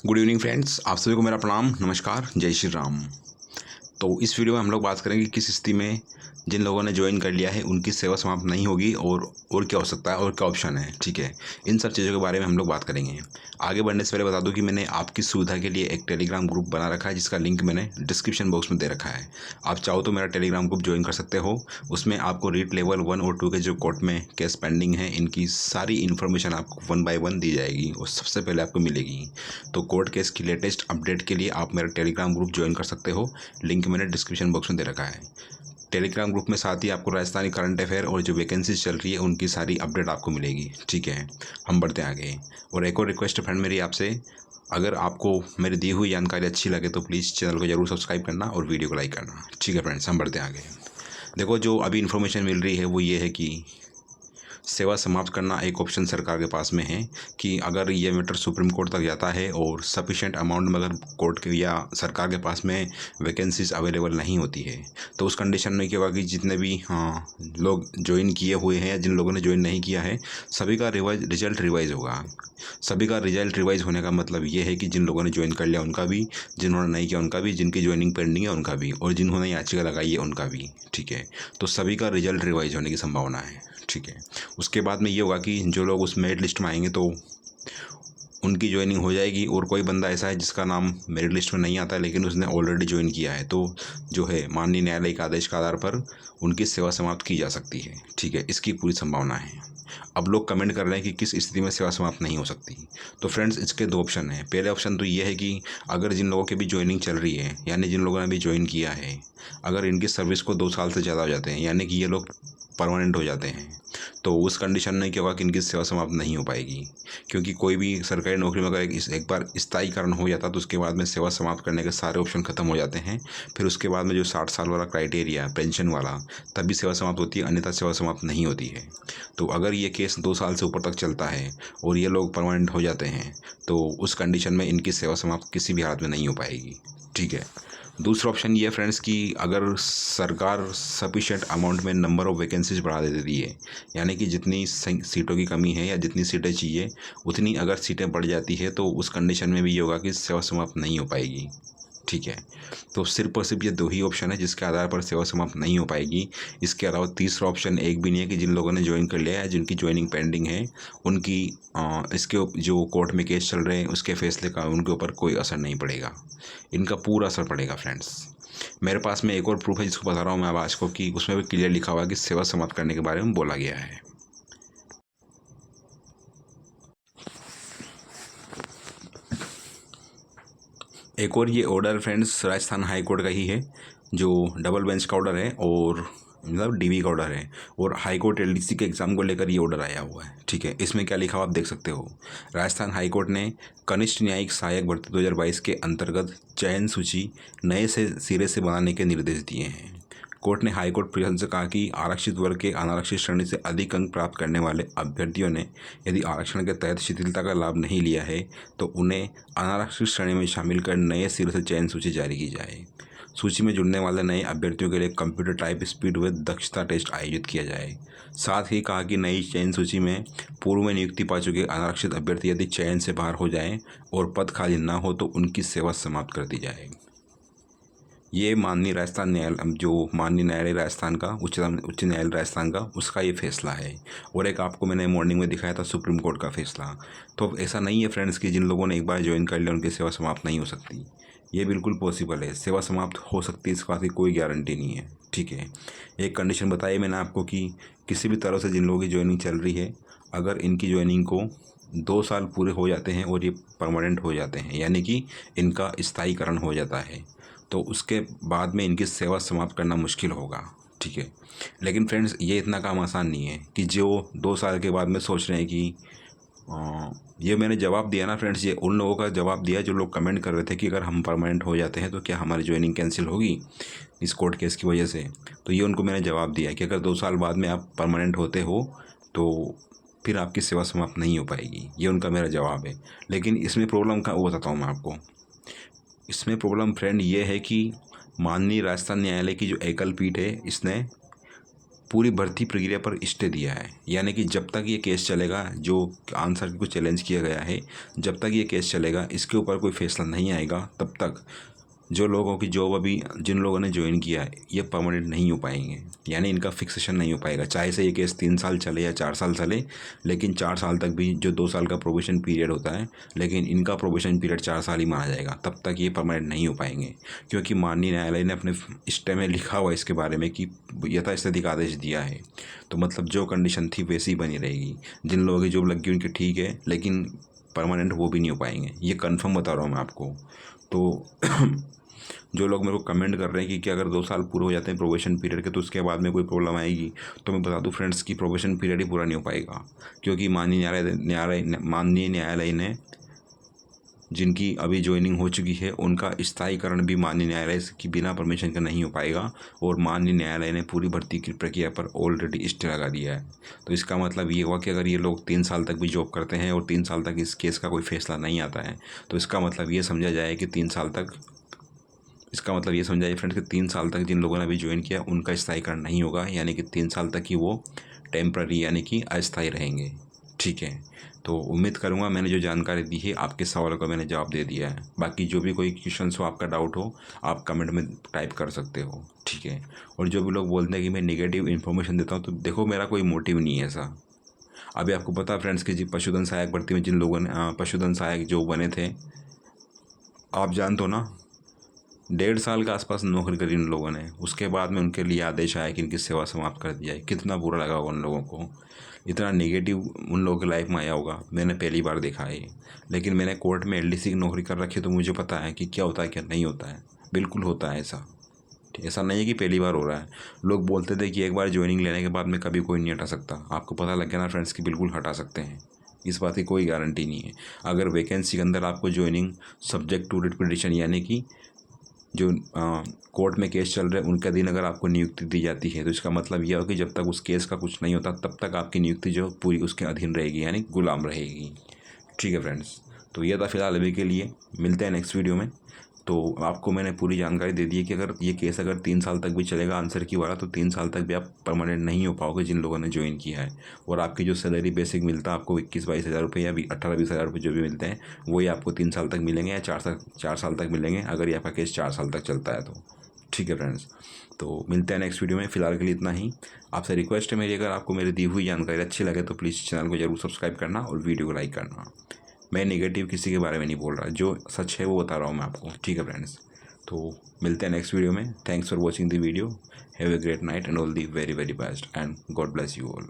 Good evening friends, आप सभी को मेरा प्रणाम, नमस्कार, जय श्री राम। तो इस वीडियो में हम लोग बात करेंगे किस स्थिति में जिन लोगों ने ज्वाइन कर लिया है उनकी सेवा समाप्त नहीं होगी और क्या हो सकता है और क्या ऑप्शन है। ठीक है, इन सब चीज़ों के बारे में हम लोग बात करेंगे। आगे बढ़ने से पहले बता दूं कि मैंने आपकी सुविधा के लिए एक टेलीग्राम ग्रुप बना रखा है जिसका लिंक मैंने डिस्क्रिप्शन बॉक्स में दे रखा है। आप चाहो तो मेरा टेलीग्राम ग्रुप ज्वाइन कर सकते हो। उसमें आपको रीट लेवल 1 और 2 के जो कोर्ट में केस पेंडिंग है इनकी सारी इन्फॉर्मेशन आपको 1 बाय 1 दी जाएगी और सबसे पहले आपको मिलेगी। तो कोर्ट केस की लेटेस्ट अपडेट के लिए आप मेरा टेलीग्राम ग्रुप ज्वाइन कर सकते हो। लिंक मैंने डिस्क्रिप्शन बॉक्स में दे रखा है। टेलीग्राम ग्रुप में साथ ही आपको राजस्थानी करंट अफेयर और जो वैकेंसीज चल रही है उनकी सारी अपडेट आपको मिलेगी। ठीक है, हम बढ़ते हैं आगे। और एक और रिक्वेस्ट है फ्रेंड मेरी आपसे, अगर आपको मेरी दी हुई जानकारी अच्छी लगे तो प्लीज़ चैनल को जरूर सब्सक्राइब करना और वीडियो को लाइक करना। ठीक है फ्रेंड्स, हम बढ़ते हैं आगे। देखो, जो अभी इन्फॉर्मेशन मिल रही है वो ये है कि सेवा समाप्त करना एक ऑप्शन सरकार के पास में है कि अगर ये मैटर सुप्रीम कोर्ट तक जाता है और सफिशेंट अमाउंट में अगर कोर्ट के या सरकार के पास में वैकेंसीज अवेलेबल नहीं होती है तो उस कंडीशन में क्या होगा कि जितने भी लोग ज्वाइन किए हुए हैं या जिन लोगों ने ज्वाइन नहीं किया है सभी का रिजल्ट रिवाइज होगा। सभी का रिजल्ट रिवाइज होने का मतलब ये है कि जिन लोगों ने ज्वाइन कर लिया उनका भी, जिन्होंने नहीं किया उनका भी, जिनकी ज्वाइनिंग पेंडिंग है उनका भी और जिन्होंने याचिका लगाई है उनका भी। ठीक है, तो सभी का रिजल्ट रिवाइज होने की संभावना है। ठीक है, उसके बाद में ये होगा कि जो लोग उस मेरिट लिस्ट में आएंगे तो उनकी ज्वाइनिंग हो जाएगी। और कोई बंदा ऐसा है जिसका नाम मेरिट लिस्ट में नहीं आता है लेकिन उसने ऑलरेडी ज्वाइन किया है तो जो है माननीय न्यायालय के आदेश के आधार पर उनकी सेवा समाप्त की जा सकती है। ठीक है, इसकी पूरी संभावना है। अब लोग कमेंट कर रहे हैं कि किस स्थिति में सेवा समाप्त नहीं हो सकती। तो फ्रेंड्स, इसके दो ऑप्शन हैं। पहले ऑप्शन तो ये है कि अगर जिन लोगों की भी ज्वाइनिंग चल रही है यानी जिन लोगों ने भी ज्वाइन किया है, अगर इनकी सर्विस को 2 साल से ज़्यादा हो जाते हैं यानी कि ये लोग परमानेंट हो जाते हैं तो उस कंडीशन में क्या होगा कि इनकी सेवा समाप्त नहीं हो पाएगी। क्योंकि कोई भी सरकारी नौकरी में अगर एक बार स्थायीकरण हो जाता तो उसके बाद में सेवा समाप्त करने के सारे ऑप्शन खत्म हो जाते हैं। फिर उसके बाद में जो 60 साल वाला क्राइटेरिया पेंशन वाला तभी सेवा समाप्त होती है, अन्यथा सेवा समाप्त नहीं होती है। तो अगर ये केस 2 साल से ऊपर तक चलता है और ये लोग परमानेंट हो जाते हैं तो उस कंडीशन में इनकी सेवा समाप्त किसी भी हालत में नहीं हो पाएगी। ठीक है, दूसरा ऑप्शन ये है फ्रेंड्स कि अगर सरकार सफिशेंट अमाउंट में नंबर ऑफ़ वैकेंसीज बढ़ा देती है यानी कि जितनी सीटों की कमी है या जितनी सीटें चाहिए उतनी अगर सीटें बढ़ जाती है तो उस कंडीशन में भी ये होगा कि सेवा समाप्त नहीं हो पाएगी। ठीक है, तो सिर्फ और सिर्फ ये 2 ही ऑप्शन है जिसके आधार पर सेवा समाप्त नहीं हो पाएगी। इसके अलावा तीसरा ऑप्शन एक भी नहीं है कि जिन लोगों ने ज्वाइन कर लिया है, जिनकी ज्वाइनिंग पेंडिंग है, उनकी इसके जो कोर्ट में केस चल रहे हैं उसके फैसले का उनके ऊपर कोई असर नहीं पड़ेगा। इनका पूरा असर पड़ेगा फ्रेंड्स। मेरे पास में एक और प्रूफ है जिसको बता रहा हूँ मैं अब आज को, कि उसमें भी क्लियर लिखा हुआ है कि सेवा समाप्त करने के बारे में बोला गया है। एक और ये order friends Rajasthan high court का ही है जो डबल बेंच का ऑर्डर है और मतलब डीवी का ऑर्डर है और हाई कोर्ट एलडीसी के एग्ज़ाम को लेकर ये ऑर्डर आया हुआ है। ठीक है, इसमें क्या लिखा हुआ आप देख सकते हो। राजस्थान हाई कोर्ट ने कनिष्ठ न्यायिक सहायक भर्ती 2022 के अंतर्गत चयन सूची नए से सिरे से बनाने के निर्देश दिए हैं। कोर्ट ने हाईकोर्ट प्रशासन से कहा कि आरक्षित वर्ग के अनारक्षित श्रेणी से अधिक अंक प्राप्त करने वाले अभ्यर्थियों ने यदि आरक्षण के तहत शिथिलता का लाभ नहीं लिया है तो उन्हें अनारक्षित श्रेणी में शामिल कर नए सिरे से चयन सूची जारी की जाए। सूची में जुड़ने वाले नए अभ्यर्थियों के लिए कंप्यूटर टाइप स्पीड व दक्षता टेस्ट आयोजित किया जाए। साथ ही कहा कि नई चयन सूची में पूर्व में नियुक्ति पा चुके अनारक्षित अभ्यर्थी यदि चयन से बाहर हो जाएं और पद खाली न हो तो उनकी सेवा समाप्त कर दी जाए। ये माननीय राजस्थान न्यायालय जो माननीय न्यायालय राजस्थान का उच्च न्यायालय राजस्थान का उसका ये फैसला है। और एक आपको मैंने मॉर्निंग में दिखाया था सुप्रीम कोर्ट का फैसला। तो ऐसा नहीं है फ्रेंड्स कि जिन लोगों ने एक बार ज्वाइन कर लिया उनकी सेवा समाप्त नहीं हो सकती। ये बिल्कुल पॉसिबल है, सेवा समाप्त हो सकती है, इस बात की कोई गारंटी नहीं है। ठीक है, एक कंडीशन बताई मैंने आपको कि किसी भी तरह से जिन लोगों की ज्वाइनिंग चल रही है अगर इनकी ज्वाइनिंग को 2 साल पूरे हो जाते हैं और ये परमानेंट हो जाते हैं यानी कि इनका स्थायीकरण हो जाता है तो उसके बाद में इनकी सेवा समाप्त करना मुश्किल होगा। ठीक है, लेकिन फ्रेंड्स ये इतना काम आसान नहीं है कि जो 2 साल के बाद में सोच रहे हैं कि ये मैंने जवाब दिया ना फ्रेंड्स, ये उन लोगों का जवाब दिया जो लोग कमेंट कर रहे थे कि अगर हम परमानेंट हो जाते हैं तो क्या हमारी ज्वाइनिंग कैंसिल होगी इस कोर्ट केस की वजह से। तो ये उनको मैंने जवाब दिया कि अगर 2 साल बाद में आप परमानेंट होते हो तो फिर आपकी सेवा समाप्त नहीं हो पाएगी। ये उनका मेरा जवाब है। लेकिन इसमें प्रॉब्लम का वो बताता हूँ मैं आपको। इसमें प्रॉब्लम फ्रेंड ये है कि माननीय राजस्थान न्यायालय की जो एकल पीठ है इसने पूरी भर्ती प्रक्रिया पर स्टे दिया है। यानी कि जब तक ये केस चलेगा, जो आंसर को चैलेंज किया गया है, जब तक ये केस चलेगा, इसके ऊपर कोई फैसला नहीं आएगा, तब तक जो लोगों की जॉब अभी जिन लोगों ने ज्वाइन किया है ये परमानेंट नहीं हो पाएंगे। यानी इनका फिक्सेशन नहीं हो पाएगा, चाहे से ये केस 3 साल चले या 4 साल चले। लेकिन 4 साल तक भी, जो 2 साल का प्रोबेशन पीरियड होता है, लेकिन इनका प्रोबेशन पीरियड 4 साल ही माना जाएगा, तब तक ये परमानेंट नहीं हो पाएंगे। क्योंकि माननीय न्यायालय ने अपने स्टे में लिखा हुआ इसके बारे में कि यथास्थिति का आदेश दिया है। तो मतलब जो कंडीशन थी वैसी ही बनी रहेगी। जिन लोगों की जॉब लगी उनकी ठीक है, लेकिन परमानेंट वो भी नहीं हो पाएंगे, ये कन्फर्म बता रहा हूँ मैं आपको। तो जो लोग मेरे को कमेंट कर रहे हैं कि अगर 2 साल पूरे हो जाते हैं प्रोबेशन पीरियड के तो उसके बाद में कोई प्रॉब्लम आएगी, तो मैं बता दूं फ्रेंड्स कि प्रोबेशन पीरियड ही पूरा नहीं हो पाएगा। क्योंकि माननीय न्यायालय ने जिनकी अभी ज्वाइनिंग हो चुकी है उनका स्थायीकरण भी माननीय न्यायालय की बिना परमिशन का नहीं हो पाएगा। और माननीय न्यायालय ने पूरी भर्ती की प्रक्रिया पर ऑलरेडी स्टे लगा दिया है। तो इसका मतलब ये हुआ कि अगर ये लोग 3 साल तक भी जॉब करते हैं और 3 साल तक इस केस का कोई फैसला नहीं आता है, तो इसका मतलब ये समझा जाए कि 3 साल तक फ्रेंड्स कि 3 साल तक जिन लोगों ने अभी ज्वाइन किया उनका स्थायीकरण नहीं होगा। यानी कि 3 साल तक ही वो टेम्प्ररी यानी कि अस्थायी रहेंगे। ठीक है, तो उम्मीद करूँगा मैंने जो जानकारी दी है आपके सवालों का मैंने जवाब दे दिया है। बाकी जो भी कोई क्वेश्चन हो, आपका डाउट हो, आप कमेंट में टाइप कर सकते हो। ठीक है, और जो भी लोग बोलते हैं कि मैं नेगेटिव इन्फॉर्मेशन देता हूँ, तो देखो मेरा कोई मोटिव नहीं है ऐसा। अभी आपको पता है फ्रेंड्स कि जी पशुधन सहायक भर्ती में जिन लोगों ने पशुधन सहायक जो बने थे, आप जानते हो ना, 1.5 साल के आसपास नौकरी करी उन लोगों ने। उसके बाद में उनके लिए आदेश आया कि इनकी सेवा समाप्त कर दी जाए। कितना बुरा लगा होगा उन लोगों को, इतना नेगेटिव उन लोगों की लाइफ में आया होगा, मैंने पहली बार देखा है। लेकिन मैंने कोर्ट में एलडीसी की नौकरी कर रखी है, तो मुझे पता है कि क्या होता है क्या नहीं होता है। बिल्कुल होता है ऐसा, ऐसा नहीं है कि पहली बार हो रहा है। लोग बोलते थे कि एक बार ज्वाइनिंग लेने के बाद में कभी कोई नहीं हटा सकता। आपको पता लग गया ना फ्रेंड्स कि बिल्कुल हटा सकते हैं, इस बात की कोई गारंटी नहीं है। अगर वैकेंसी के अंदर आपको joining subject to writ petition, यानी कि जो कोर्ट में केस चल रहे हैं उनके अधीन अगर आपको नियुक्ति दी जाती है, तो इसका मतलब यह हो कि जब तक उस केस का कुछ नहीं होता तब तक आपकी नियुक्ति जो पूरी उसके अधीन रहेगी, यानी गुलाम रहेगी। ठीक है फ्रेंड्स, तो यह था फिलहाल अभी के लिए। मिलते हैं नेक्स्ट वीडियो में। तो आपको मैंने पूरी जानकारी दे दी है कि अगर ये केस अगर 3 साल तक भी चलेगा आंसर की वाला, तो 3 साल तक भी आप परमानेंट नहीं हो पाओगे जिन लोगों ने ज्वाइन किया है। और आपकी जो सैलरी बेसिक मिलता है आपको 21-22 हज़ार रुपये या 18-20 हज़ार रुपये जो भी मिलते हैं, वही आपको 3 साल तक मिलेंगे या 4 साल तक मिलेंगे, अगर ये आपका केस 4 साल तक चलता है तो। ठीक है फ्रेंड्स, तो मिलते हैं नेक्स्ट वीडियो में। फिलहाल के लिए इतना ही। आपसे रिक्वेस्ट है मेरी, अगर आपको मेरी दी हुई जानकारी अच्छी लगे तो प्लीज़ चैनल को जरूर सब्सक्राइब करना और वीडियो को लाइक करना। मैं नेगेटिव किसी के बारे में नहीं बोल रहा, जो सच है वो बता रहा हूँ मैं आपको। ठीक है फ्रेंड्स, तो मिलते हैं नेक्स्ट वीडियो में। Thanks for watching the video. Have a great night and all the very very best and God bless you all.